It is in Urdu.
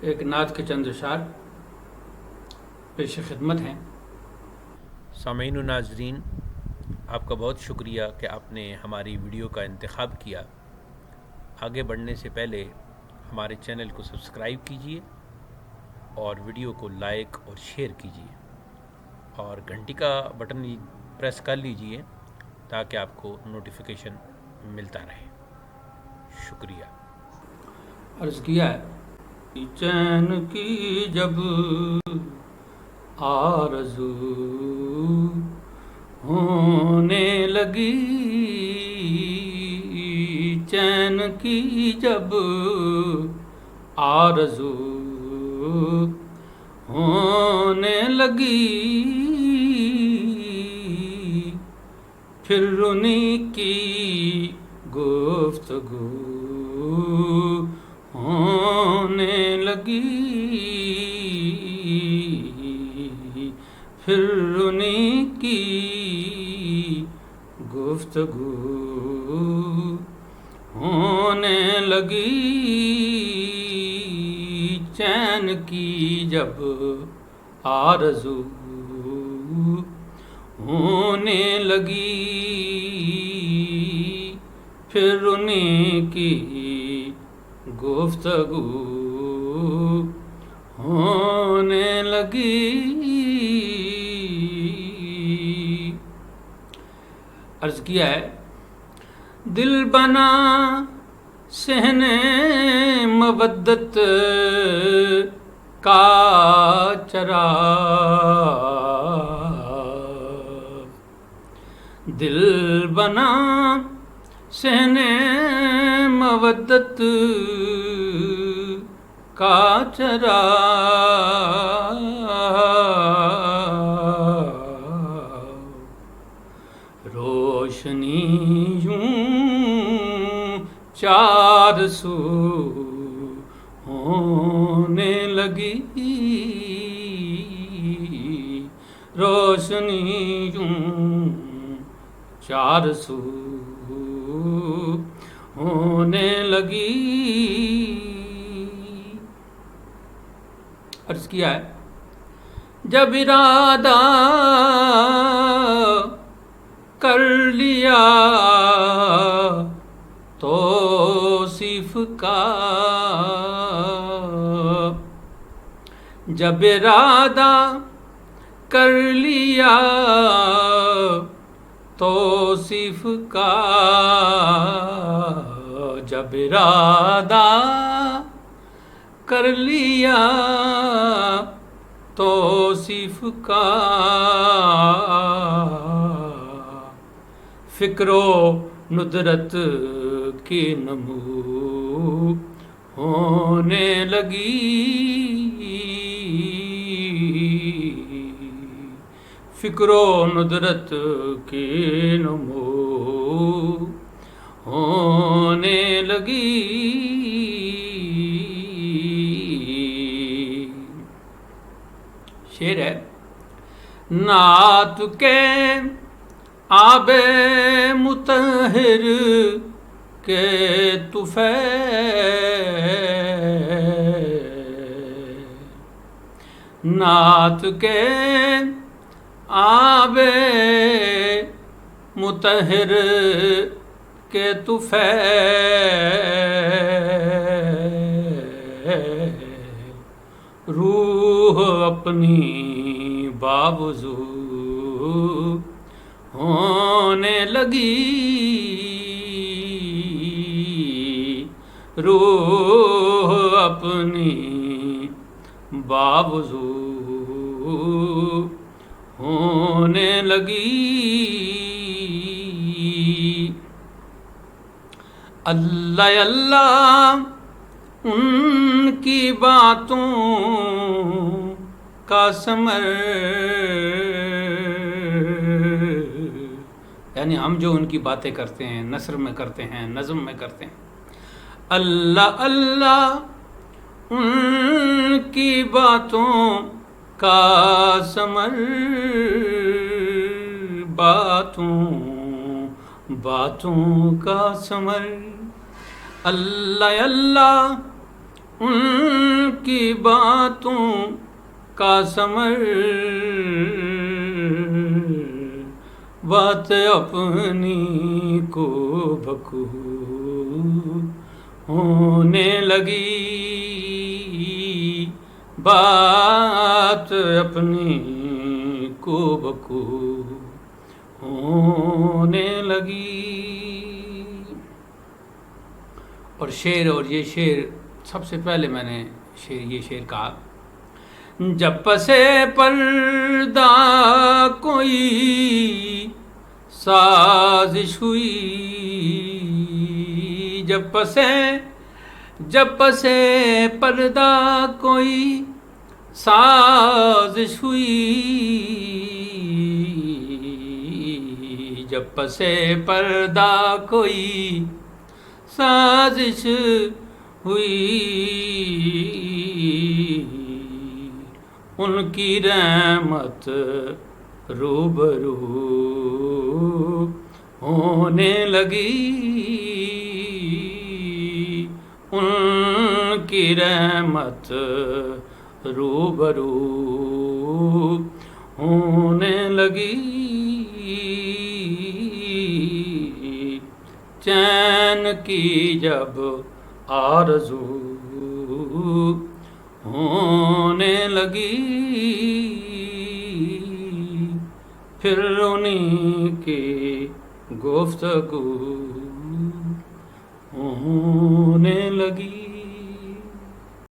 ایک نعت کے چند اشعار پیش خدمت ہیں۔ سامعین و ناظرین، آپ کا بہت شکریہ کہ آپ نے ہماری ویڈیو کا انتخاب کیا۔ آگے بڑھنے سے پہلے ہمارے چینل کو سبسکرائب کیجیے اور ویڈیو کو لائک اور شیئر کیجیے اور گھنٹی کا بٹن پریس کر لیجیے تاکہ آپ کو نوٹیفیکیشن ملتا رہے۔ شکریہ۔ عرض کیا ہے، چین کی جب آرزو ہونے لگی، چین کی جب آرزو ہونے لگی، پھر انہیں کی گفتگو ہونے لگی، پھر انہیں کی گفتگو ہونے لگی، چین کی جب آرزو ہونے لگی، پھر انہیں کی گفتگو ہونے لگی۔ عرض کیا ہے، دل بنا صحن مودت کا چراغ، دل بنا صحن مودت کا چراغ، روشنی یوں چار سو ہونے لگی، روشنی یوں چار سو ہونے لگی۔ عرض کیا ہے، جب ارادہ کر لیا توصیف کا، جب ارادہ کر لیا توصیف کا، جب ارادہ کر لیا توصیف کا، فکر و ندرت کی نمو ہونے لگی، فکر و ندرت کی نمو ہونے لگی۔ شعر ہے، نعت کے آب مطہر کے طفیل، نعت کے آب مطہر کے طفیل، روح اپنی بابزو ہونے لگی، روح اپنی بابزو ہونے لگی۔ اللہ اللہ ان کی باتوں کا ثمر، یعنی ہم جو ان کی باتیں کرتے ہیں، نثر میں کرتے ہیں، نظم میں کرتے ہیں، اللہ اللہ ان کی باتوں کا ثمر، باتوں کا ثمر، اللہ اللہ ان کی باتوں کا ثمر بات اپنی کو بکو ہونے لگی، بات اپنی کو بکو ہونے لگی۔ اور شعر، اور یہ شعر سب سے پہلے میں نے یہ شعر کہا، جب پسے پردہ کوئی سازش ہوئی، جب پسے پردہ کوئی سازش ہوئی، جب پسے پردہ کوئی سازش ہوئی، ان کی رحمت روبرو ہونے لگی، ان کی رحمت روبرو ہونے لگی، چین کی جب آرزو ہونے لگی، پھر انہیں کی گفتگو ہونے لگی۔